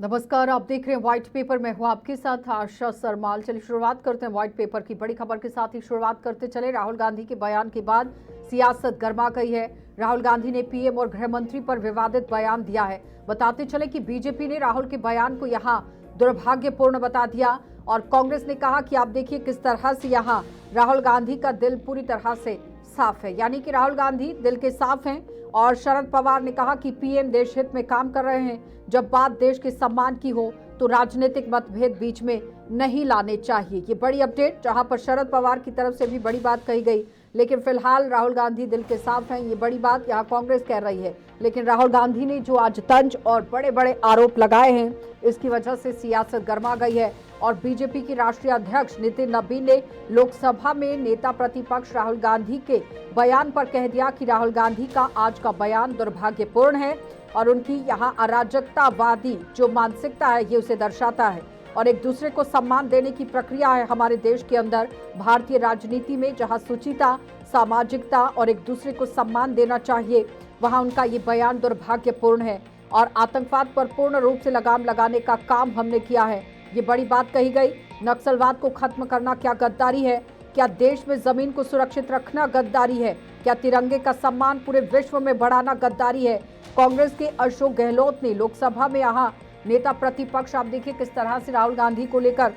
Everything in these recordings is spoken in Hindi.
नमस्कार, आप देख रहे हैं व्हाइट पेपर। मैं हूं आपके साथ आशा सरमाल। चलिए शुरुआत करते हैं व्हाइट पेपर की बड़ी खबर के साथ ही शुरुआत करते चले। राहुल गांधी के बयान के बाद सियासत गर्मा गई है। राहुल गांधी ने पीएम और गृह मंत्री पर विवादित बयान दिया है। बताते चले कि बीजेपी ने राहुल के बयान को यहां दुर्भाग्यपूर्ण बता दिया और कांग्रेस ने कहा कि आप देखिए किस तरह से यहां राहुल गांधी का दिल पूरी तरह से साफ है, यानी कि राहुल गांधी दिल के साफ हैं। और शरद पवार ने कहा कि पीएम देश हित में काम कर रहे हैं। जब बात देश के सम्मान की हो तो राजनीतिक मतभेद बीच में नहीं लाने चाहिए। ये बड़ी अपडेट, जहां पर शरद पवार की तरफ से भी बड़ी बात कही गई, लेकिन फिलहाल राहुल गांधी दिल के साफ हैं। ये बड़ी बात यहां कांग्रेस कह रही है, लेकिन राहुल गांधी ने जो आज तंज और बड़े बड़े आरोप लगाए हैं, इसकी वजह से सियासत गर्मा गई है। और बीजेपी की राष्ट्रीय अध्यक्ष नितिन नबीन ने लोकसभा में नेता प्रतिपक्ष राहुल गांधी के बयान पर कह दिया कि राहुल गांधी का आज का बयान दुर्भाग्यपूर्ण है और उनकी यहां अराजकतावादी जो मानसिकता है ये उसे दर्शाता है। और एक दूसरे को सम्मान देने की प्रक्रिया है हमारे देश के अंदर, भारतीय राजनीति में जहां सुचिता, सामाजिकता और एक दूसरे को सम्मान देना चाहिए, वहां उनका ये बयान दुर्भाग्यपूर्ण है। और आतंकवाद पर पूर्ण रूप से लगाम लगाने का काम हमने किया है, ये बड़ी बात कही गई। नक्सलवाद को खत्म करना क्या गद्दारी है? क्या देश में जमीन को सुरक्षित रखना गद्दारी है? क्या तिरंगे का सम्मान पूरे विश्व में बढ़ाना गद्दारी है? कांग्रेस के अशोक गहलोत ने लोकसभा में यहाँ नेता प्रतिपक्ष, आप देखिए किस तरह से राहुल गांधी को लेकर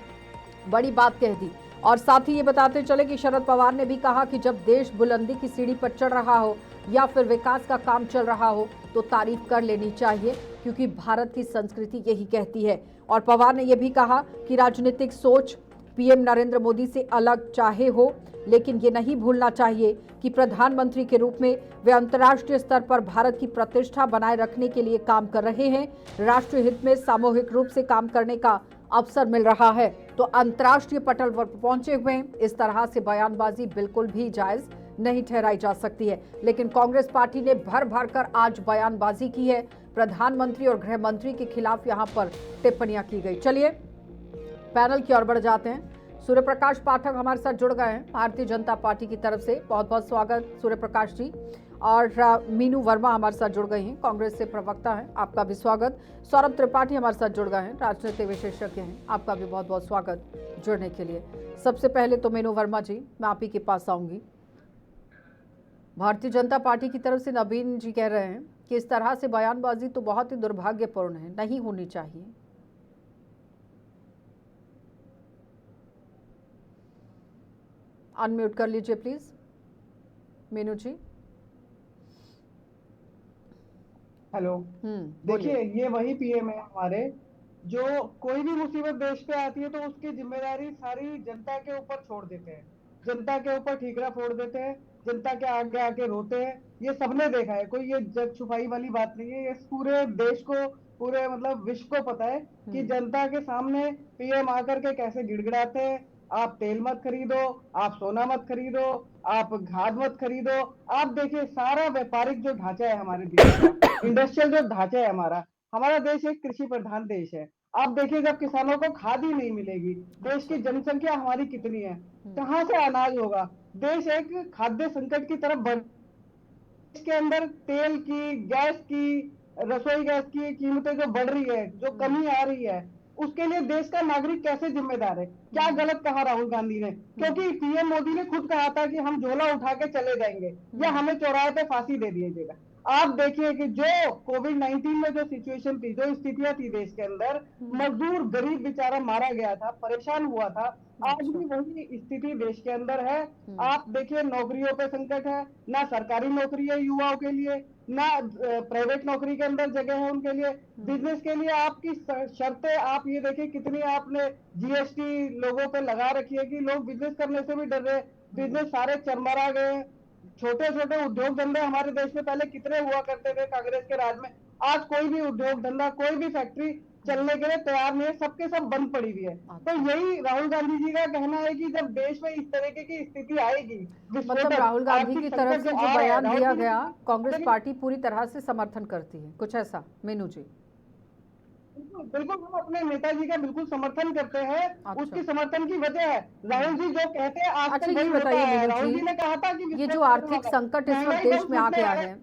बड़ी बात कह दी। और साथ ही ये बताते चले कि शरद पवार ने भी कहा कि जब देश बुलंदी की सीढ़ी पर चढ़ रहा हो या फिर विकास का काम चल रहा हो तो तारीफ कर लेनी चाहिए, क्योंकि भारत की संस्कृति यही कहती है। और पवार ने यह भी कहा कि राजनीतिक सोच पीएम नरेंद्र मोदी से अलग चाहे हो, लेकिन ये नहीं भूलना चाहिए कि प्रधानमंत्री के रूप में वे अंतर्राष्ट्रीय स्तर पर भारत की प्रतिष्ठा बनाए रखने के लिए काम कर रहे हैं। राष्ट्रीय हित में सामूहिक रूप से काम करने का अवसर मिल रहा है, तो अंतर्राष्ट्रीय पटल पर पहुंचे हुए इस तरह से बयानबाजी बिल्कुल भी जायज नहीं ठहराई जा सकती है। लेकिन कांग्रेस पार्टी ने भर भर कर आज बयानबाजी की है। प्रधानमंत्री और गृह मंत्री के खिलाफ यहां पर टिप्पणियां की गई। चलिए पैनल की ओर बढ़ जाते हैं। सूर्य प्रकाश पाठक हमारे साथ जुड़ गए हैं भारतीय जनता पार्टी की तरफ से, बहुत बहुत स्वागत सूर्य प्रकाश जी। और मीनू वर्मा हमारे साथ जुड़ गई हैं, कांग्रेस से प्रवक्ता हैं, आपका भी स्वागत। सौरभ त्रिपाठी हमारे साथ जुड़ गए हैं, राजनीतिक विशेषज्ञ हैं, आपका भी बहुत बहुत स्वागत जुड़ने के लिए। सबसे पहले तो मीनू वर्मा जी, मैं आप ही के पास आऊंगी। भारतीय जनता पार्टी की तरफ से नबीन जी कह रहे हैं कि इस तरह से बयानबाजी तो बहुत ही दुर्भाग्यपूर्ण है, नहीं होनी चाहिए। अनम्यूट कर लीजिए प्लीज मीनू जी। हेलो। देखिए, ये वही पीएम है हमारे, जो कोई भी मुसीबत देश पे आती है तो उसकी जिम्मेदारी सारी जनता के ऊपर छोड़ देते हैं, जनता के ऊपर ठीकरा फोड़ देते हैं, जनता के आगे आके रोते हैं। ये सबने देखा है, कोई ये जग छुपाई वाली बात नहीं है। ये पूरे देश को, पूरे मतलब विश्व को पता है कि जनता के सामने पीएम आकर के कैसे गिड़गिड़ाते हैं। आप तेल मत खरीदो, आप सोना मत खरीदो, आप खाद मत खरीदो। आप देखिए, सारा व्यापारिक जो ढांचा है हमारे देश का, इंडस्ट्रियल जो ढांचा है हमारा हमारा देश एक कृषि प्रधान देश है। आप देखिए, जब किसानों को खाद ही नहीं मिलेगी, देश की जनसंख्या हमारी कितनी है, कहां से अनाज होगा? देश एक खाद्य संकट की तरफ बढ़, इसके अंदर तेल की, गैस की, रसोई गैस की कीमतें जो बढ़ रही है, जो कमी आ रही है, उसके लिए देश का नागरिक कैसे जिम्मेदार है? क्या गलत कहा राहुल गांधी ने? क्योंकि पीएम मोदी ने खुद कहा था कि हम झोला उठा के चले जाएंगे या हमें चौराहे पे फांसी दे दीजिएगा। आप देखिए कि जो कोविड-19 में जो सिचुएशन थी, जो स्थितियां थी देश के अंदर, मजदूर गरीब बेचारा मारा गया था, परेशान हुआ था। आज भी वही स्थिति देश के अंदर है। आप देखिए, नौकरियों पे संकट है, ना सरकारी नौकरी है युवाओं के लिए, ना प्राइवेट नौकरी के अंदर जगह है उनके लिए। बिजनेस के लिए आपकी शर्तें, आप ये देखिए कितनी आपने जीएसटी लोगों पे लगा रखी है कि लोग बिजनेस करने से भी डर रहे। बिजनेस सारे चरमरा गए। छोटे छोटे उद्योग धंधे हमारे देश में पहले कितने हुआ करते थे कांग्रेस के राज में, आज कोई भी उद्योग धंधा, कोई भी फैक्ट्री चलने के लिए तैयार नहीं है, सबके सब बंद पड़ी हुई है। तो यही राहुल गांधी जी का कहना है कि जब देश में इस तरीके की स्थिति आएगी, मतलब राहुल गांधी की तरफ से जो बयान दिया गया, कांग्रेस पार्टी पूरी तरह से समर्थन करती है, कुछ ऐसा मीनू जी? बिल्कुल, हम अपने नेताजी का बिल्कुल समर्थन करते हैं। अच्छा। उसकी समर्थन की वजह है राहुल जी जो कहते हैं आज अच्छा, तक ये वही होता बताइए है। मीनू राहुल जी, जी ने कहा था कि ये जो आर्थिक संकट इस वक्त देश में आ गया है,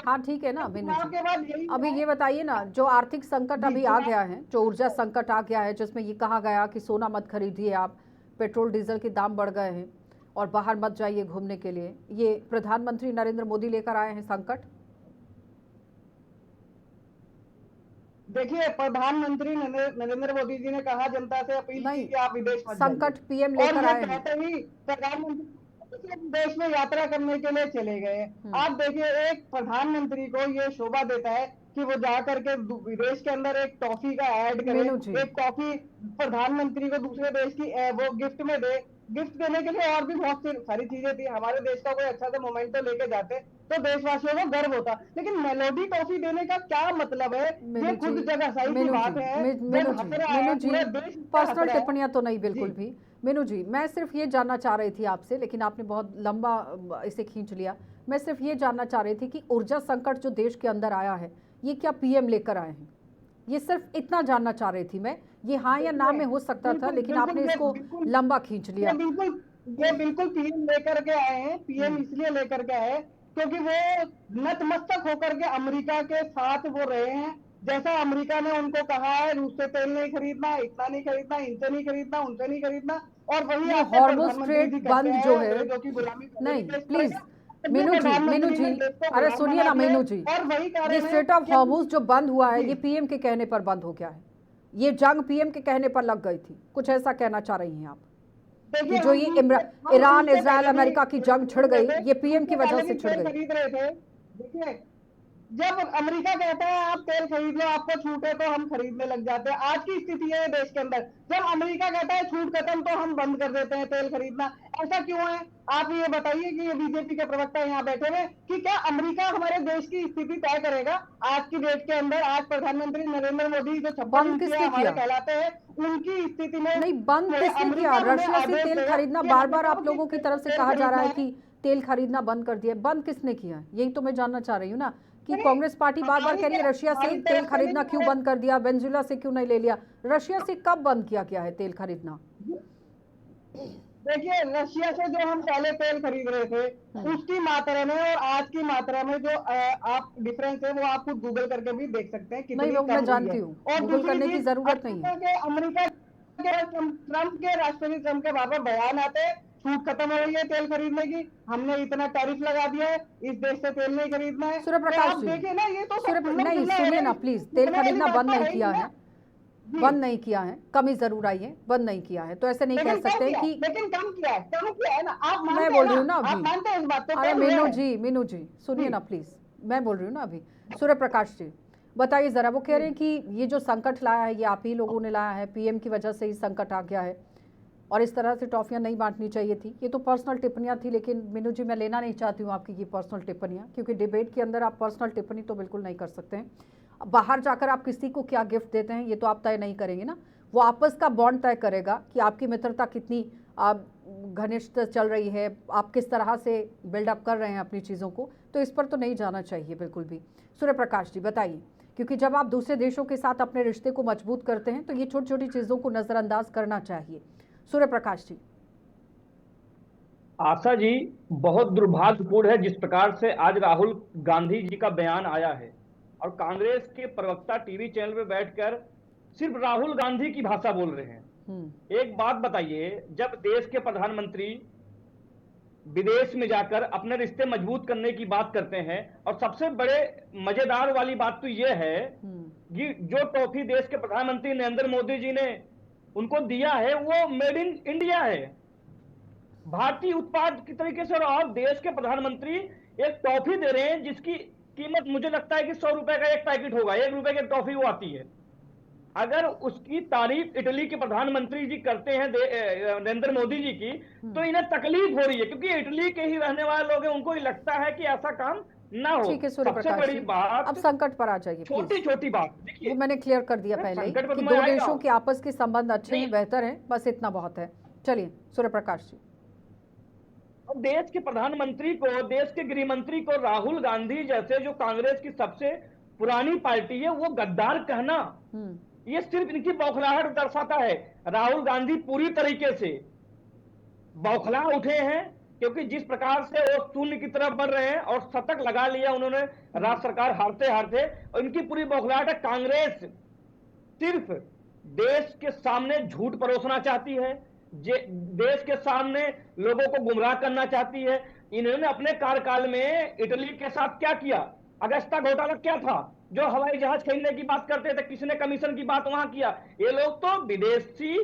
हाँ ठीक है ना मीनू चुनाव जी, के बाद यही अभी ये बताइए ना, जो आर्थिक संकट अभी आ गया है, जो ऊर्जा संकट आ गया है, जिसमें ये कहा गया कि सोना मत खरीदिए आप, पेट्रोल डीजल के दाम बढ़ गए हैं और बाहर मत जाइए घूमने के लिए, ये प्रधानमंत्री नरेंद्र मोदी लेकर आए हैं संकट। देखिए, प्रधानमंत्री नरेंद्र मोदी जी ने कहा, जनता से अपील की नहीं, कि आप विदेश मत जाइए, संकट पीएम और लेकर ये आए हैं। कहते ही प्रधानमंत्री दूसरे देश में यात्रा करने के लिए चले गए। हम्म, आप देखिए, एक प्रधानमंत्री को ये शोभा देता है कि वो जा करके विदेश के अंदर एक टॉफी का ऐड करे, मीनू जी, एक टॉफी प्रधानमंत्री को दूसरे देश की वो गिफ्ट में दे। गिफ्ट देने के लिए और भी बहुत सी सारी चीजें थी। हमारे देश का कोई अच्छा सा मोमेंटो लेके जाते तो देशवासियों को गर्व होता, लेकिन मेलोडी टॉफी देने का क्या मतलब है? मीनू ये जी, खुद जगहसाई की मीनू जी, बात है। मीनू जब जी, हंस रहा मीनू है, जी, पूरा देश इस पे हंस पर्सनल रहा है। टिप्पणियां तो नहीं, जी। बिल्कुल भी। मीनू जी, मैं सिर्फ ये जानना चाह रही थी आपसे, लेकिन आपने बहुत लंबा इसे खींच लिया। मैं सिर्फ ये जानना चाह रही थी कि ऊर्जा संकट जो देश के अंदर आया है, ये क्या पीएम लेकर आए हैं? ये सिर्फ इतना जानना चाह रही थी मैं। ये हाँ या ना देखिए, में हो सकता था, बिल्कुल लेकिन बिल्कुल आपने ये इसको बिल्कुल लंबा खींच ये लिया। बिल्कुल ये बिल्कुल पीएम लेकर के आए हैं। पीएम हम्म, इसलिए लेकर के आए क्योंकि वो नतमस्तक होकर के अमेरिका के साथ वो रहे हैं। जैसा अमेरिका ने उनको कहा है, रूस से तेल नहीं खरीदना, इतना नहीं खरीदना, इनसे नहीं खरीदना, उनसे नहीं खरीदना, और वही ये आपके हॉर्मुज प्रधानमंत्री स्ट्रेट जी करते बंद आए जो हैं, है, अंग्रेजों की गुलामी करने की नहीं पेश प्लीज, करेगा। ये मीनू जी, मीनू प्रधानमंत्री जी, ने देश को अरे गुलाम सुनिए बना ना दिया है, मीनू जी, और वही ये कारण है स्ट्रेट ऑफ कि हॉर्मुज जो बंद हुआ है, जी। ये पीएम के कहने पर बंद हो गया है। ये जंग पीएम के कहने पर लग गई थी, कुछ ऐसा कहना चाह रही हैं आप? देखिए, कि जो ये हम ईरान उससे इजराइल पहले भी अमेरिका की तेल जंग छिड़ खरीद रहे गई, थे, ये पीएम की उससे वजह पहले से भी छिड़ तेल गई। खरीद रहे थे। देखिए, जब अमेरिका कहता है आप तेल खरीद लो, आपको छूट है, तो हम खरीदने लग जाते हैं। आज की स्थिति है देश के अंदर, जब अमेरिका कहता है छूट खत्म, तो हम बंद कर देते हैं तेल खरीदना। ऐसा क्यों है? आप ये बताइए कि ये बीजेपी के प्रवक्ता यहाँ बैठे हुए, कि क्या अमेरिका हमारे देश की स्थिति तय करेगा? आज की डेट के अंदर आज प्रधानमंत्री नरेंद्र मोदी जो 56 बंद इंचिया किसने हमारे किया? कहलाते हैं, उनकी स्थिति में नहीं, बंद किसने किया? अमेरिका हमें रशिया से आदेश तेल देगा खरीदना कि बार हमें बार आप किस लोगों की देश तरफ से से तेल कहा जा रहा खरीदना है है। कि तेल खरीदना बंद कर दिया। बंद किसने किया? यही तो मैं जानना चाह रही हूँ ना, कि नहीं, कांग्रेस पार्टी बार बार हमारी कह रही है रशिया से हमारी तेल तरफ से खरीदना नहीं क्यों बंद कर दिया, वेनेजुएला से क्यों नहीं ले लिया? रशिया से कब बंद किया गया है तेल खरीदना? देखिए, रशिया से जो हम पहले तेल खरीद रहे थे, उसकी मात्रा में और आज की मात्रा में जो आप डिफरेंस है, वो आप खुद गूगल करके भी देख सकते हैं नहीं, कितनी वो मैं कम हुई है। जानती हूँ, और गूगल दूसरी करने की चीज, जरूरत नहीं है। अमेरिका के ट्रंप के राष्ट्रपति ट्रंप के बार बार बयान आते हैं, छूट खत्म हो रही है तेल खरीदने की, हमने इतना टैरिफ लगा दिया है, इस देश से तेल नहीं खरीदना है। सूर्य तो प्रकाश आप जी, देखिए ना, ये तो सब खुल्लम नहीं खुल्ला सुनिए है, ना प्लीज, तेल होने वाली खरीदना बात बंद तो नहीं है ही किया ना। है, जी। बंद नहीं किया है, कमी जरूर आई है, बंद नहीं किया है, तो ऐसे नहीं कह लेकिन कम सकते हैं किया है, कि लेकिन कम किया है ना, आप मैं मानते हैं बोल ना? रही हूँ ना आप अभी। मानते हैं इस बात को? अरे कम हुआ है। मीनू जी सुनिए जी। ना प्लीज, मैं बोल रही हूँ ना अभी। सूर्य प्रकाश जी बताइए जरा, वो कह रहे हैं कि ये जो संकट लाया है, ये आप ही लोगों ने लाया है, पीएम की वजह से ही संकट आ गया है, और इस तरह से टॉफियां नहीं बांटनी चाहिए थी। ये तो पर्सनल टिप्पणियां थी, लेकिन मीनू जी मैं लेना नहीं चाहती हूँ आपकी ये पर्सनल टिप्पणियां, क्योंकि डिबेट के अंदर आप पर्सनल टिप्पणी तो बिल्कुल नहीं कर सकते हैं। अब बाहर जाकर आप किसी को क्या गिफ्ट देते हैं, ये तो आप तय नहीं करेंगे ना, वो आपस का बॉन्ड तय करेगा कि आपकी मित्रता कितनी घनिष्ठ चल रही है, आप किस तरह से बिल्डअप कर रहे हैं अपनी चीज़ों को, तो इस पर तो नहीं जाना चाहिए बिल्कुल भी। सूर्य प्रकाश जी बताइए, क्योंकि जब आप दूसरे देशों के साथ अपने रिश्ते को मजबूत करते हैं, तो ये छोटी छोटी चीज़ों को नज़रअंदाज करना चाहिए। सूर्य प्रकाश जी। आशा जी, बहुत दुर्भाग्यपूर्ण है जिस प्रकार से आज राहुल गांधी जी का बयान आया है, और कांग्रेस के प्रवक्ता टीवी चैनल पे बैठकर सिर्फ राहुल गांधी की भाषा बोल रहे हैं। एक बात बताइए, जब देश के प्रधानमंत्री विदेश में जाकर अपने रिश्ते मजबूत करने की बात करते हैं, और सबसे बड़े मजेदार वाली बात तो यह है कि जो टॉफी देश के प्रधानमंत्री नरेंद्र मोदी जी ने उनको दिया है, वो मेड इन इंडिया है, भारतीय उत्पाद की तरीके से। और देश के प्रधानमंत्री एक टॉफी दे रहे हैं जिसकी कीमत मुझे लगता है कि 100 रुपए का एक पैकेट होगा, 1 रुपए की टॉफी वो आती है। अगर उसकी तारीफ इटली के प्रधानमंत्री जी करते हैं नरेंद्र मोदी जी की, तो इन्हें तकलीफ हो रही है, क्योंकि इटली के ही रहने वाले लोग हैं, उनको ही लगता है कि ऐसा काम ना हो। ठीक है सूर्य सबसे प्रकाश बड़ी जी, बात, अब संकट पर आ जाइए छोटी छोटी बात देखिए, वो मैंने क्लियर कर दिया पहले ही संकट पर कि तो दो मैं आएगा। देशों के आपस के संबंध अच्छे हैं, बेहतर हैं, बस इतना बहुत है। चलिए सूर्य प्रकाश जी। और देश के प्रधानमंत्री को, देश के गृह मंत्री को राहुल गांधी जैसे जो कांग्रेस की सबसे पुरानी पार्टी है, वो गद्दार कहना, ये सिर्फ इनकी बौखलाहट दर्शाता है। राहुल गांधी पूरी तरीके से बौखला उठे हैं, क्योंकि जिस प्रकार से वो शून्य की तरफ बढ़ रहे हैं और शतक लगा लिया उन्होंने राज्य सरकार हारते हारते, और इनकी पूरी बौखलाहट है। कांग्रेस सिर्फ देश के सामने झूठ परोसना चाहती है, देश के सामने लोगों को गुमराह करना चाहती है। इन्होंने अपने कार्यकाल में इटली के साथ क्या किया? अगस्ता घोटाला क्या था? जो हवाई जहाज खरीदने की बात करते थे, किसने कमीशन की बात वहां किया? ये लोग तो विदेशी,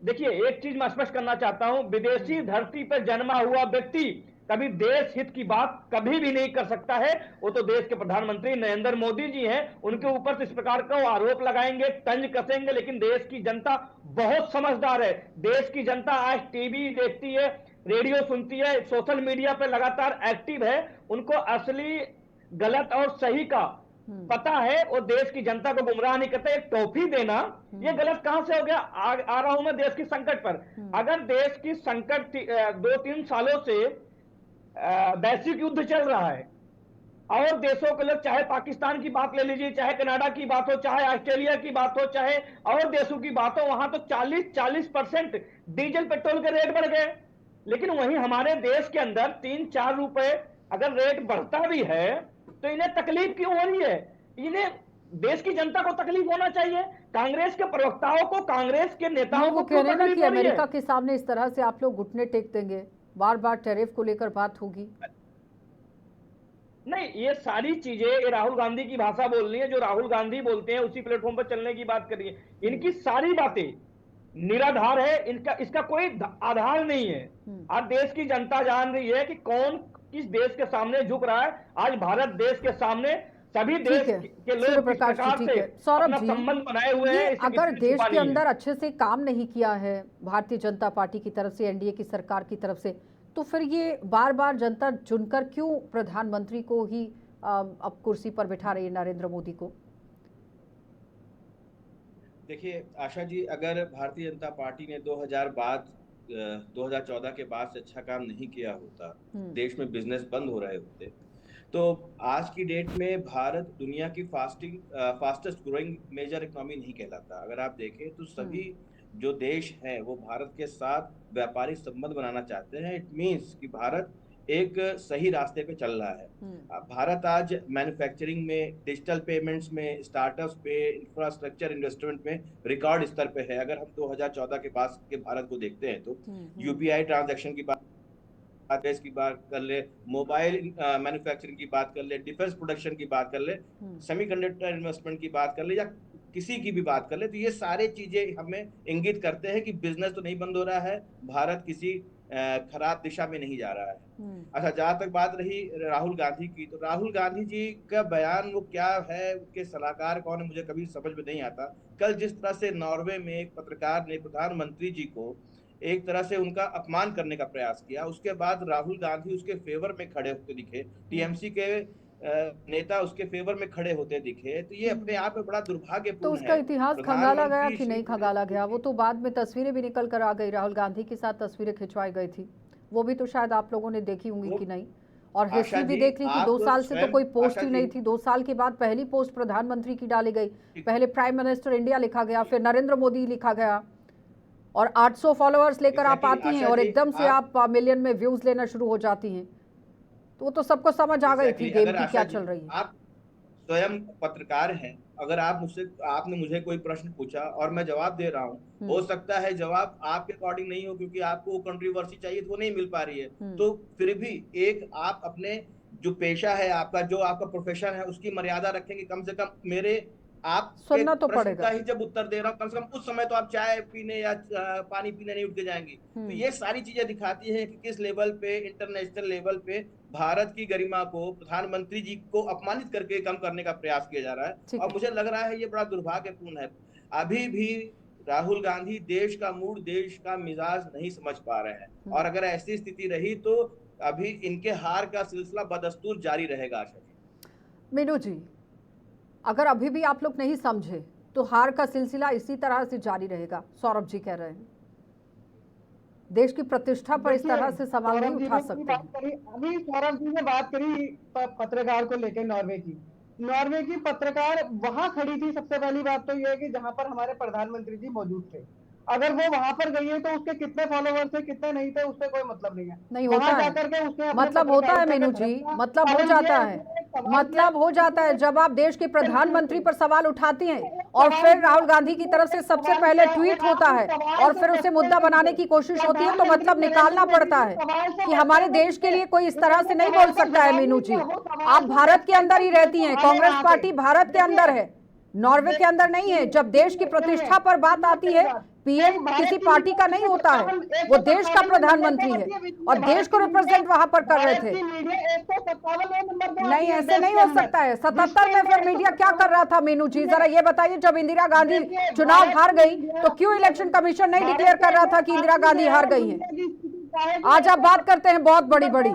देखिए एक चीज मैं स्पष्ट करना चाहता हूं, विदेशी धरती पर जन्मा हुआ व्यक्ति कभी देश हित की बात कभी भी नहीं कर सकता है। वो तो देश के प्रधानमंत्री नरेंद्र मोदी जी हैं, उनके ऊपर इस प्रकार का वो आरोप लगाएंगे, तंज कसेंगे, लेकिन देश की जनता बहुत समझदार है। देश की जनता आज टीवी देखती है, रेडियो सुनती है, सोशल मीडिया पर लगातार एक्टिव है, उनको असली गलत और सही का पता है। वो देश की जनता को गुमराह नहीं करते। एक टॉफी देना ये गलत कहां से हो गया? आ रहा हूं मैं देश की संकट पर। अगर देश की संकट 2-3 सालों से वैश्विक युद्ध चल रहा है और देशों के लोग, चाहे पाकिस्तान की बात ले लीजिए, चाहे कनाडा की बात हो, चाहे ऑस्ट्रेलिया की बात हो, चाहे और देशों की बात हो, वहां तो 40% डीजल पेट्रोल के रेट बढ़ गए। लेकिन वहीं हमारे देश के अंदर 3-4 रुपए अगर रेट बढ़ता भी है तो इन्हें तकलीफ क्यों हो रही है? इन्हें, देश की जनता को तकलीफ होना चाहिए। कांग्रेस के प्रवक्ताओं को, कांग्रेस के नेताओं को कह रहे हैं ना कि अमेरिका है? के सामने इस तरह से आप लोग घुटने टेक देंगे, बार बार टैरिफ को लेकर बात होगी। नहीं, ये सारी चीजें ये राहुल गांधी की भाषा बोल रही है, जो राहुल गांधी बोलते हैं उसी प्लेटफॉर्म पर चलने की बात कर रही है। इनकी सारी बातें निराधार है, इसका कोई आधार नहीं है। आज देश की जनता जान रही है कि कौन किस देश के सामने झुक रहा है। आज भारत देश के सामने सभी देश के लोग किस प्रकार से अपना संबंध बनाए हुए हैं। अगर देश के अंदर अच्छे से काम नहीं किया है भारतीय जनता पार्टी की तरफ से, एनडीए की सरकार की तरफ से, तो फिर ये बार बार जनता चुनकर क्यों प्रधानमंत्री को ही अब कुर्सी पर बिठा रही है, नरेंद्र मोदी को? देखिए आशा जी, अगर भारतीय जनता पार्टी ने 2014 के बाद से अच्छा काम नहीं किया होता, देश में बिजनेस बंद हो रहे होते, तो आज की डेट में भारत दुनिया की फास्टेस्ट ग्रोइंग मेजर इकोनॉमी नहीं कहलाता। अगर आप देखें तो सभी जो देश हैं वो भारत के साथ व्यापारिक संबंध बनाना चाहते हैं। इट मीन्स कि भारत एक सही रास्ते पे चल रहा है। भारत आज मैन्युफैक्चरिंग में, डिजिटल पेमेंट्स में, स्टार्टअप्स पे, इंफ्रास्ट्रक्चर इन्वेस्टमेंट में रिकॉर्ड स्तर पे है। अगर हम 2014 के बाद के भारत को देखते हैं तो यूपीआई ट्रांजैक्शन की बात कर ले, मोबाइल मैन्युफैक्चरिंग की बात कर ले, डिफेंस प्रोडक्शन की बात कर ले, सेमीकंडक्टर इन्वेस्टमेंट की बात कर ले, या किसी की भी बात कर ले, तो ये सारे चीजें हमें इंगित करते हैं कि बिजनेस तो नहीं बंद हो रहा है, भारत किसी खराब दिशा में नहीं जा रहा है। अच्छा, जहां तक बात रही राहुल गांधी की, तो राहुल गांधी जी का बयान वो क्या है, उनके सलाहकार कौन है, मुझे कभी समझ में नहीं आता। कल जिस तरह से नॉर्वे में एक पत्रकार ने प्रधानमंत्री जी को एक तरह से उनका अपमान करने का प्रयास किया, उसके बाद राहुल गांधी उसके फेवर में खड़े होते दिखे, टीएमसी के नेता उसके फेवर में खड़े होते दिखे, तो ये अपने आप में बड़ा दुर्भाग्यपूर्ण है। तो उसका इतिहास खंगाला गया कि नहीं खंगाला गया? वो तो बाद में तस्वीरें भी निकल कर आ गई, राहुल गांधी के साथ तस्वीरें खिंचवाई गई थी, वो भी तो शायद आप लोगों ने देखी होंगी कि नहीं? और हिस्ट्री भी देख ली कि 2 साल से तो कोई पोस्ट ही नहीं थी। 2 साल के बाद पहली पोस्ट प्रधानमंत्री की डाली गई, पहले प्राइम मिनिस्टर इंडिया लिखा गया, फिर नरेंद्र मोदी लिखा गया, और 800 फॉलोअर्स लेकर आप आती हैं और एकदम से आप मिलियन में व्यूज लेना शुरू हो जाती हैं। तो वो तो सबको समझ आ गई थी गेम की क्या चल रही है। आप स्वयं पत्रकार हैं, अगर आपने मुझे कोई प्रश्न पूछा और मैं जवाब दे रहा हूँ, हो सकता है जवाब आपके अकॉर्डिंग नहीं हो, क्योंकि आपको वो कंट्रोवर्सी चाहिए तो वो नहीं मिल पा रही है, तो फिर भी एक आप अपने जो पेशा है आपका, जो आपका प्रोफेशन है, उसकी मर्यादा रखेंगे। कम से कम मेरे आप सुनना तो पड़ेगा ही जब उत्तर दे रहा हूँ, कम से कम उस समय तो आप चाय पीने या पानी पीने नहीं उठ के जाएंगे। तो ये सारी चीजें दिखाती हैं कि किस लेवल पे, इंटरनेशनल लेवल पे भारत की गरिमा को, प्रधानमंत्री जी को अपमानित करके कम करने का प्रयास किया जा रहा है। और मुझे लग रहा है ये बड़ा दुर्भाग्यपूर्ण है। अभी भी राहुल गांधी देश का मूड, देश का मिजाज नहीं समझ पा रहे हैं, और अगर ऐसी स्थिति रही तो अभी इनके हार का सिलसिला बदस्तूर जारी रहेगा। आशा जी, मीनू जी, अगर अभी भी आप लोग नहीं समझे तो हार का सिलसिला इसी तरह से जारी रहेगा, सौरभ जी कह रहे हैं। देश की प्रतिष्ठा पर इस तरह से सवाल नहीं उठा सकते। अभी सौरभ जी ने बात करी पत्रकार को लेकर नॉर्वे की पत्रकार वहां खड़ी थी। सबसे पहली बात तो यह है कि जहां पर हमारे प्रधानमंत्री जी मौजूद थे, अगर वो वहां पर गई है तो उसके कितने फॉलोवर्स है कितने नहीं थे उससे कोई मतलब नहीं है। नहीं होता वहां है, जाकर के उसने अपने मतलब होता है पत्रकारिता मीनू का जी, धर्म का मतलब हो पालन जाता किया, है, उसने एक सवाल मतलब हो जाता है जब आप देश के प्रधानमंत्री पर सवाल उठाती हैं और फिर राहुल गांधी की तरफ से सबसे पहले ट्वीट होता है और फिर उसे मुद्दा बनाने की कोशिश होती है, तो मतलब निकालना पड़ता है कि हमारे देश के लिए कोई इस तरह से नहीं बोल सकता है। मीनू जी, आप भारत के अंदर ही रहती हैं, कांग्रेस पार्टी भारत के अंदर है, नॉर्वे के अंदर नहीं है। जब देश की प्रतिष्ठा पर बात आती है, पीएम किसी पार्टी का नहीं होता है, वो देश का प्रधानमंत्री है और देश को रिप्रेजेंट वहां पर कर रहे थे। नहीं, ऐसे नहीं हो सकता है। 77 में फिर मीडिया क्या कर रहा था मीनू जी, जरा ये बताइए। जब इंदिरा गांधी चुनाव हार गई तो क्यों इलेक्शन कमीशन नहीं डिक्लेयर कर रहा था कि इंदिरा गांधी हार गई है? आज आप बात करते हैं बहुत बड़ी बड़ी।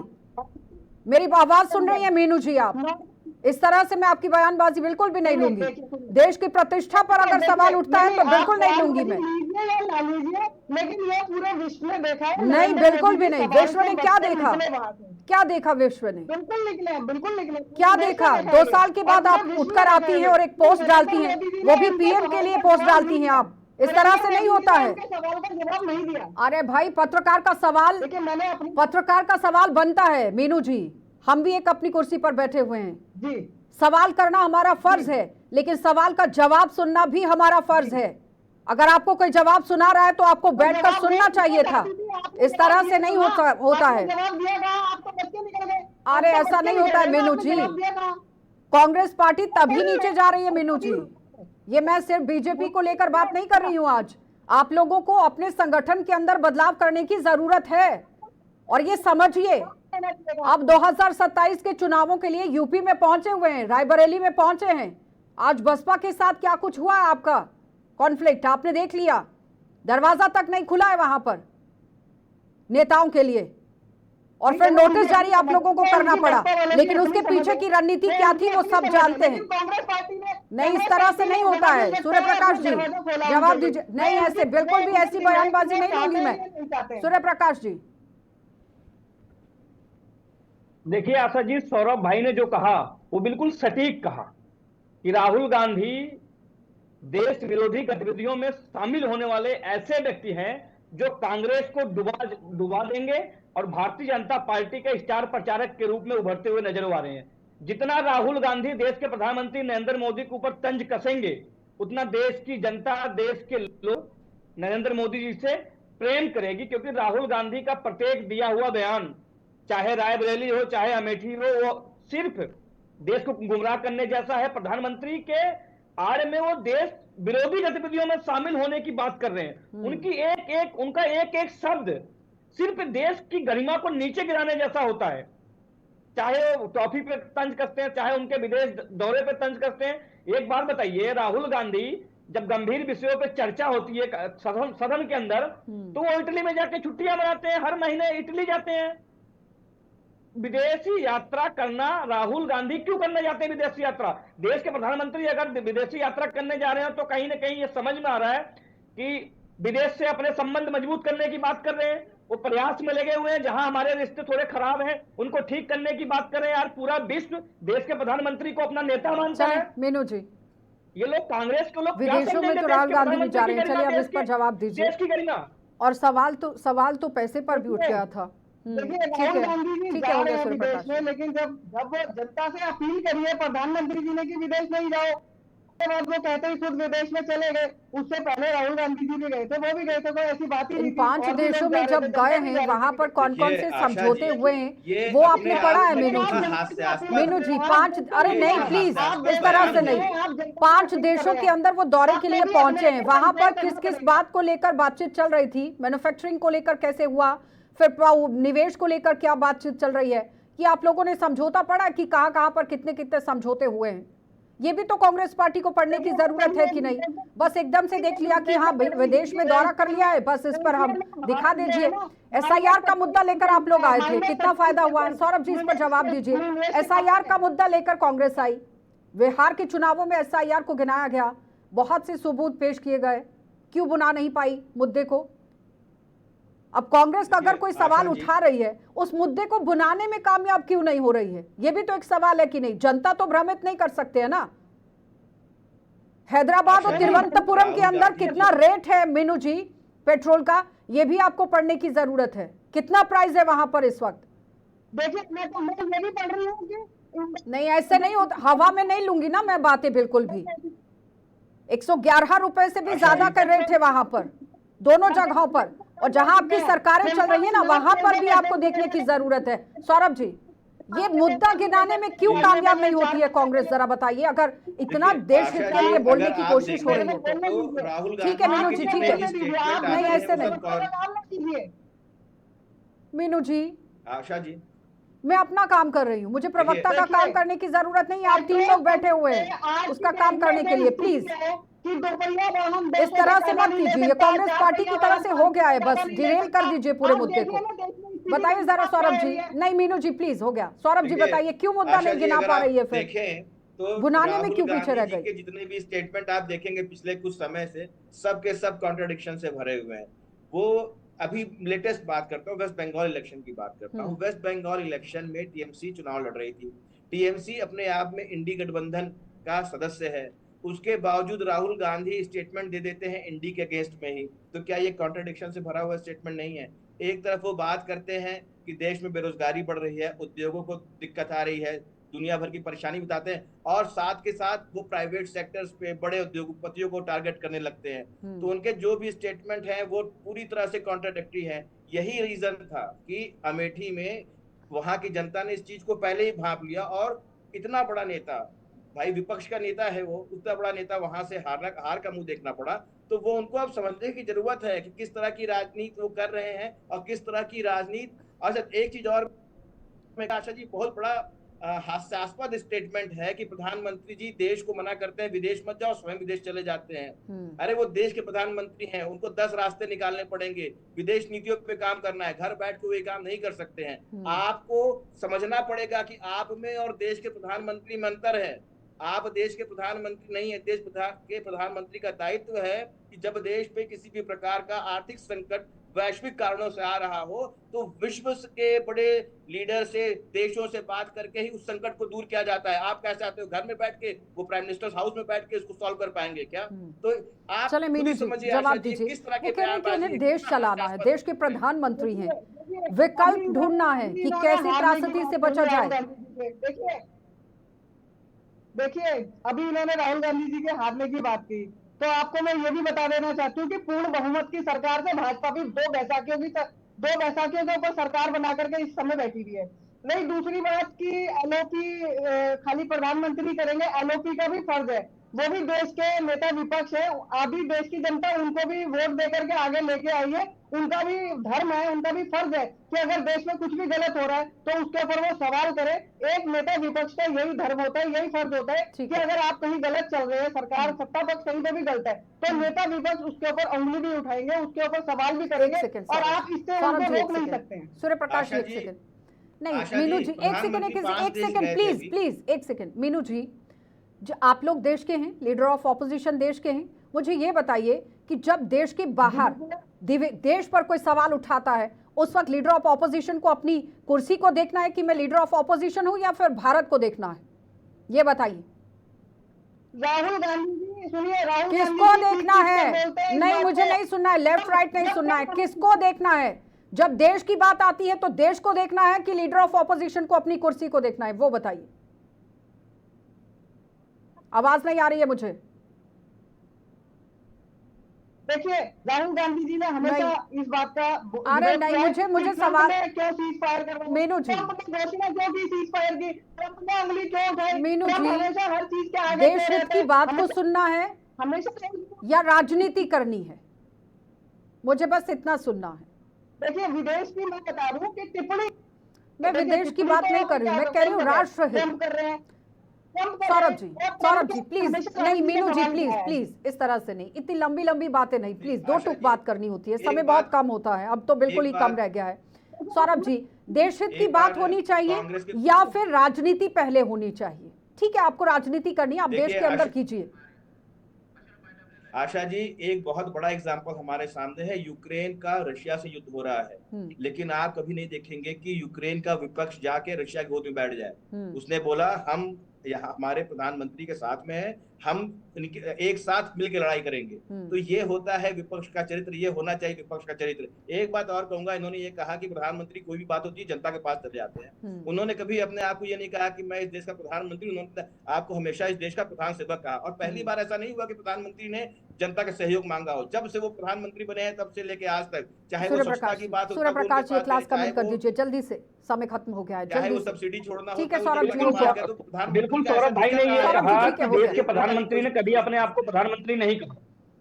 मेरी आवाज सुन रही है मीनू जी आप? इस तरह से मैं आपकी बयानबाजी बिल्कुल भी नहीं लूंगी। देश की प्रतिष्ठा पर अगर सवाल उठता है तो बिल्कुल नहीं लूंगी मैं। लेकिन ये पूरे विश्व ने देखा है। नहीं, बिल्कुल भी नहीं। विश्व ने क्या देखा? क्या देखा विश्व ने? बिल्कुल निकले, बिल्कुल निकले। क्या देखा? 2 साल के बाद आप उठकर आती हैं और एक पोस्ट डालती हैं, वो भी पीएम के लिए पोस्ट डालती हैं आप। इस तरह से नहीं होता है। सवाल का जवाब नहीं दिया। अरे भाई, पत्रकार का सवाल, लेकिन मैंने अपनी पत्रकार का सवाल बनता है मीनू जी। हम भी एक अपनी कुर्सी पर बैठे हुए हैं जी, सवाल करना हमारा फर्ज है, लेकिन सवाल का जवाब सुनना भी हमारा फर्ज है। अगर आपको कोई जवाब सुना रहा है तो आपको बैठकर सुनना चाहिए था। इस तरह से नहीं होता है। अरे ऐसा नहीं होता है मीनू जी। कांग्रेस पार्टी तभी नीचे जा रही है मीनू जी। ये मैं सिर्फ बीजेपी को लेकर बात नहीं कर रही हूं। आज आप लोगों को अपने संगठन के अंदर बदलाव करने की जरूरत है और ये समझिए। अब 2027 के चुनावों के लिए यूपी में पहुंचे हुए हैं, रायबरेली में पहुंचे हैं। आज बसपा के साथ क्या कुछ हुआ है, आपका कॉन्फ्लिक्ट आपने देख लिया। दरवाजा तक नहीं खुला है वहां पर नेताओं के लिए, और फिर नोटिस जारी आप लोगों को करना पड़ा। लेकिन उसके पीछे की रणनीति क्या थी वो सब जानते हैं। नहीं, इस तरह से नहीं होता है। सूर्य प्रकाश जी जवाब दीजिए। नहीं, ऐसे बिल्कुल भी ऐसी बयानबाजी नहीं लूंगी मैं। सूर्य प्रकाश जी देखिए आशा जी, सौरभ भाई ने जो कहा वो बिल्कुल सटीक कहा कि राहुल गांधी देश विरोधी गतिविधियों में शामिल होने वाले ऐसे व्यक्ति हैं जो कांग्रेस को डुबा देंगे और भारतीय जनता पार्टी के स्टार प्रचारक के रूप में उभरते हुए नजर आ रहे हैं। जितना राहुल गांधी देश के प्रधानमंत्री नरेंद्र मोदी के ऊपर तंज कसेंगे, उतना देश की जनता, देश के लोग नरेंद्र मोदी जी से प्रेम करेगी, क्योंकि राहुल गांधी का प्रत्येक दिया हुआ बयान, चाहे रायबरेली हो चाहे अमेठी हो, वो सिर्फ देश को गुमराह करने जैसा है। प्रधानमंत्री के आड़ में वो देश विरोधी गतिविधियों में शामिल होने की बात कर रहे हैं। उनका एक एक शब्द सिर्फ देश की गरिमा को नीचे गिराने जैसा होता है। चाहे वो टॉफी पे तंज कसते हैं, चाहे उनके विदेश दौरे पे तंज कसते हैं। एक बात बताइए, राहुल गांधी जब गंभीर विषयों पे चर्चा होती है सदन के अंदर, तो वो इटली में जाके छुट्टियां मनाते हैं, हर महीने इटली जाते हैं। विदेशी यात्रा करना राहुल गांधी क्यों करने जाते हैं? विदेशी यात्रा, देश के प्रधानमंत्री अगर विदेशी यात्रा करने जा रहे हैं तो कहीं ना कहीं ये समझ में आ रहा है कि विदेश से अपने संबंध मजबूत करने की बात कर रहे हैं। वो प्रयास में लगे हुए हैं, जहां हमारे रिश्ते थोड़े खराब हैं उनको ठीक करने की बात कर रहे हैं। यार, पूरा विश्व देश के प्रधानमंत्री को अपना नेता मानता है। मीनू जी, ये लोग कांग्रेस के लोग विदेशों में तो राहुल गांधी भी जा रहे हैं। चलिए अब इस पर जवाब दीजिए। देश की गरिमा और सवाल तो पैसे पर भी उठ गया था। देखिए, ठीक राहुल है, गांधी जी ठीक जा है, रहे हैं सूर्य विदेश प्रकाश में, लेकिन जब वो जनता से अपील करी है प्रधानमंत्री जी ने कि विदेश नहीं जाओ, उसके बाद वो कहते ही खुद विदेश में चले गए। उससे पहले राहुल गांधी जी भी गए थे, वो भी गए थे, कोई ऐसी बात ही इन नहीं थी। 5 और भी देशों लोग में जा रहे जब थे, गए जनता भी हैं जा वहां रही पर थी। कौन कौन देखिए, से आशा समझौते जी, हुए हैं ये वो अपने आपने आप पढ़ा है में मीनू कितना जी? हास्यास्पद मीनू जी, है। 5 अरे नहीं, प्लीज इस तरह से नहीं। 5 देशों के अंदर वो दौरे के लिए पहुंचे हैं। वहां पर किस किस बात को लेकर बातचीत चल रही थी? मैन्युफैक्चरिंग को लेकर कैसे हुआ, फिर निवेश को लेकर क्या बातचीत चल रही है, कि आप लोगों ने समझौता पढ़ा कि कहां पर कितने कितने समझौते हुए हैं? ये भी तो कांग्रेस पार्टी को पढ़ने की जरूरत है कि नहीं? बस एकदम से देख लिया कि हाँ विदेश में दौरा कर लिया है, बस इस पर हम दिखा दीजिए। एसआईआर का मुद्दा लेकर आप लोग आए थे, कितना फायदा हुआ? सौरभ जी, इस पर जवाब दीजिए। एसआईआर का मुद्दा लेकर कांग्रेस आई, बिहार के चुनावों में एसआईआर को गिनाया गया, बहुत से सबूत पेश किए गए, क्यों बुना नहीं पाई मुद्दे को? अब कांग्रेस का अगर कोई सवाल उठा रही है, उस मुद्दे को बुनाने में कामयाब क्यों नहीं हो रही है? ये भी तो एक सवाल है कि नहीं? जनता तो भ्रमित नहीं कर सकते है ना। हैदराबाद और तिरुवनंतपुरम के अंदर कितना रेट है मीनू जी, पेट्रोल का, ये भी आपको पढ़ने की जरूरत है। कितना प्राइस है वहां पर इस वक्त? देखिए मैं ये भी पढ़ रही हूँ कि नहीं, ऐसे नहीं होता, हवा में नहीं लूंगी ना मैं बातें बिल्कुल भी। 111 रुपए से भी ज्यादा का रेट है वहां पर, दोनों जगहों पर। और जहां आपकी सरकारें चल रही है ना, वहां पर भी आपको देखने की जरूरत है। सौरभ जी, ये मुद्दा गिनाने में क्यों कामयाब नहीं होती है कांग्रेस, जरा बताइए। अगर इतना देश हित के लिए बोलने की कोशिश हो रही है तो राहुल ठीक है मीनू जी, ठीक है। नहीं ऐसे नहीं, कीजिए मीनू जी आशा जी, मैं अपना काम कर रही हूँ, मुझे प्रवक्ता का काम करने की जरूरत नहीं है। आप 3 लोग बैठे हुए हैं उसका काम करने के लिए, प्लीज इस तरह से मत कीजिए। ये कांग्रेस पार्टी की तरह से हो गया है, बस डिरेल कर दीजिए पूरे मुद्दे को। बताइए जरा सौरभ जी। नहीं मीनू जी प्लीज, हो गया। सौरभ जी बताइए क्यों मुद्दा नहीं गिना पा रही है, फिर देखें तो गुनाने में क्यों पीछे रह गई? के जितने भी स्टेटमेंट आप देखेंगे पिछले कुछ समय से, सब के सब कॉन्ट्रडिक्शन से भरे हुए हैं। वो अभी लेटेस्ट बात करता हूँ, वेस्ट बंगाल इलेक्शन की बात करता हूँ। वेस्ट बंगाल इलेक्शन में टीएमसी चुनाव लड़ रही थी। टीएमसी अपने आप में इंडी गठबंधन का सदस्य है, उसके बावजूद राहुल गांधी स्टेटमेंट दे देते हैं इंडी के अगेंस्ट में ही। तो क्या ये कॉन्ट्रडिक्शन से भरा हुआ स्टेटमेंट नहीं है? एक तरफ वो बात करते हैं कि देश में बेरोजगारी बढ़ रही है, उद्योगों को दिक्कत आ रही है, दुनिया भर की परेशानी बताते हैं, और साथ के साथ वो प्राइवेट सेक्टर्स पे बड़े उद्योगपतियों को टारगेट करने लगते हैं। तो उनके जो भी स्टेटमेंट हैं वो पूरी तरह से कॉन्ट्राडिक्टरी है। यही रीजन था कि अमेठी में वहां की जनता ने इस चीज को पहले ही भांप लिया, और इतना बड़ा नेता, भाई विपक्ष का नेता है वो, उतना बड़ा नेता वहां से हार का मुंह देखना पड़ा। तो वो उनको अब समझने की जरूरत है कि किस तरह की राजनीति वो कर रहे हैं और किस तरह की राजनीति। अच्छा एक चीज और, आशा जी, बहुत बड़ा हास्यास्पद स्टेटमेंट है कि प्रधानमंत्री जी देश को मना करते हैं विदेश मत जाओ, स्वयं विदेश चले जाते हैं। अरे वो देश के प्रधानमंत्री हैं, उनको 10 रास्ते निकालने पड़ेंगे, विदेश नीतियों पे काम करना है, घर बैठ के वो ये काम नहीं कर सकते हैं। आपको समझना पड़ेगा कि आप में और देश के प्रधानमंत्री में अंतर है। आप देश के प्रधानमंत्री नहीं है, देश के प्रधानमंत्री का दायित्व है कि जब देश पे किसी भी प्रकार का आर्थिक संकट वैश्विक कारणों से आ रहा हो तो विश्व के बड़े लीडर से, देशों से बात करके ही उस संकट को दूर किया जाता है। आप क्या चाहते हो, घर में बैठ के, वो प्राइम मिनिस्टर्स हाउस में बैठ के इसको सॉल्व कर पाएंगे क्या? तो आप चले मीनू जी जवाब दीजिए। किस तरह वो कह रहे हैं कि इन्हें देश चलाना है, देश के प्रधानमंत्री हैं, विकल्प ढूंढना है कि कैसे त्रासदी से बचा जाए। देखिए अभी इन्होंने राहुल गांधी जी के हारने की बात की, तो आपको मैं ये भी बता देना चाहती हूँ कि पूर्ण बहुमत की सरकार से भाजपा भी दो बैसाखियों के ऊपर सरकार बना करके इस समय बैठी हुई है। नहीं, दूसरी बात की एलओपी खाली प्रधानमंत्री करेंगे, एलओपी का भी फर्ज है, वो भी देश के नेता विपक्ष है, अभी देश की जनता उनको भी वोट देकर के आगे लेके आई है, उनका भी धर्म है, उनका भी फर्ज है कि अगर देश में कुछ भी गलत हो रहा है तो उसके ऊपर वो सवाल करे। एक नेता विपक्ष का यही धर्म होता है, यही फर्ज होता है कि अगर आप कहीं गलत चल रहे हैं, सरकार सत्ता पक्ष कहीं पे भी गलत है, तो नेता विपक्ष उसके ऊपर उंगली भी उठाएंगे, उसके ऊपर सवाल भी करेंगे, और आप इससे उनको रोक नहीं सकते हैं। सूर्य प्रकाश एक सेकंड, नहीं मीनू जी एक सेकंड प्लीज एक सेकंड। मीनू जी, जो आप लोग देश के हैं, लीडर ऑफ ऑपोजिशन देश के हैं, मुझे ये बताइए कि जब देश के बाहर देश पर कोई सवाल उठाता है उस वक्त लीडर ऑफ ऑपोजिशन को अपनी कुर्सी को देखना है कि मैं लीडर ऑफ ऑपोजिशन हूं, या फिर भारत को देखना है, ये बताइए। राहुल गांधी जी सुनिए, राहुल किसको देखना है? नहीं मुझे नहीं सुनना है, लेफ्ट राइट नहीं सुनना है, किसको देखना है? जब देश की बात आती है तो देश को देखना है कि लीडर ऑफ ऑपोजिशन को अपनी कुर्सी को देखना है, वो बताइए। आवाज नहीं आ रही है मुझे। देखिए राहुल गांधी जी ने हमेशा इस बात का, अरे नहीं, मुझे सवाल, क्यों सीज फायर कर रहे हैं? मीनू जी घोषणा क्यों की सीज फायर की? ट्रंप ने उंगली क्यों उठाई? मीनू जी हमेशा हर चीज के आगे देश हित की बात को सुनना है हमेशा, या राजनीति करनी है? मुझे बस इतना सुनना है। देखिए विदेश की मैं बता रही हूँ कि टिप्पणी, मैं विदेश की बात नहीं कर रही हूँ, मैं कह रही हूँ राष्ट्र हित कर रहे हैं। सौरभ जी प्लीज, नहीं मीनू जी प्लीज इस तरह से नहीं, इतनी लंबी लंबी बातें नहीं प्लीज, दो टुक बात करनी होती है, समय बहुत कम होता है, अब तो बिल्कुल ही कम रह गया है। सौरभ जी, देश हित की बात होनी चाहिए या फिर राजनीति पहले होनी चाहिए? ठीक है, आपको राजनीति करनी है, आप देश के अंदर कीजिए। आशा जी, एक बहुत बड़ा एग्जाम्पल हमारे सामने है, यूक्रेन का रशिया से युद्ध हो रहा है, लेकिन आप कभी नहीं देखेंगे कि यूक्रेन का विपक्ष जाके रशिया की गोद में बैठ जाए। उसने बोला हम यहाँ हमारे प्रधानमंत्री के साथ में है, हम एक साथ मिलकर लड़ाई करेंगे। तो ये होता है विपक्ष का चरित्र, ये होना चाहिए विपक्ष का चरित्र। एक बात और कहूंगा, इन्होंने ये कहा कि प्रधानमंत्री कोई भी बात होती है जनता के पास चले जाते हैं। उन्होंने कभी अपने आप को ये नहीं कहा कि मैं इस देश का प्रधानमंत्री, उन्होंने आपको हमेशा इस देश का प्रधान सेवक कहा। और पहली बार ऐसा नहीं हुआ कि प्रधानमंत्री ने जनता का सहयोग मांगा हो। जब से वो प्रधानमंत्री बने हैं तब से लेके आज तक, चाहे वो स्वच्छता की बात हो, सूर्य प्रकाश जी क्लास कमेंट कर दीजिए जल्दी से, समय खत्म हो गया है, चाहे जल्दी वो सब्सिडी छोड़ना हो। ठीक है सौरभ जी, बिल्कुल सौरभ भाई ने ये सौरभ कहा जी, कि देश के प्रधानमंत्री ने कभी अपने आप को प्रधानमंत्री नहीं कहा,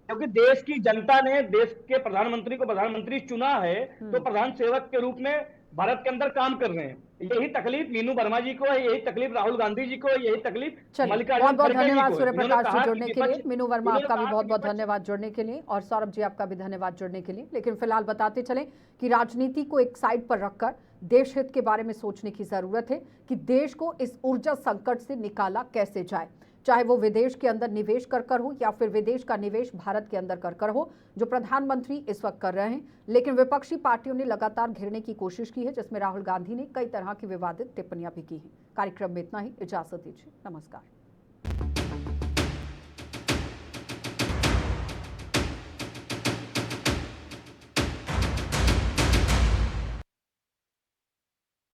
क्योंकि देश की जनता ने देश के प्रधानमंत्री को प्रधानमंत्री चुना है, तो प्रधान सेवक के रूप में भारत के अंदर काम कर रहे हैं। यही तकलीफ मीनू वर्मा जी को है, यही तकलीफ राहुल गांधी जी को है, यही तकलीफ मल्लिकार्जुन बहुत बहुत खड़गे जी धन्यवाद को है। सूर्य प्रकाश जी इन्होंने जुड़ने कहा के कि लिए, मीनू वर्मा इन्होंने आपका भी कहा बहुत कि बहुत विपक्ष- धन्यवाद जुड़ने के लिए, और सौरभ जी आपका भी धन्यवाद जुड़ने के लिए। लेकिन फिलहाल बताते चलें कि राजनीति को एक साइड पर रखकर देश हित के बारे में सोचने की जरूरत है कि देश को इस ऊर्जा संकट से निकाला कैसे जाए, चाहे वो विदेश के अंदर निवेश कर हो या फिर विदेश का निवेश भारत के अंदर कर हो, जो प्रधानमंत्री इस वक्त कर रहे हैं। लेकिन विपक्षी पार्टियों ने लगातार घेरने की कोशिश की है, जिसमें राहुल गांधी ने कई तरह की विवादित टिप्पणियां भी की हैं। कार्यक्रम में इतना ही, इजाजत दीजिए, नमस्कार।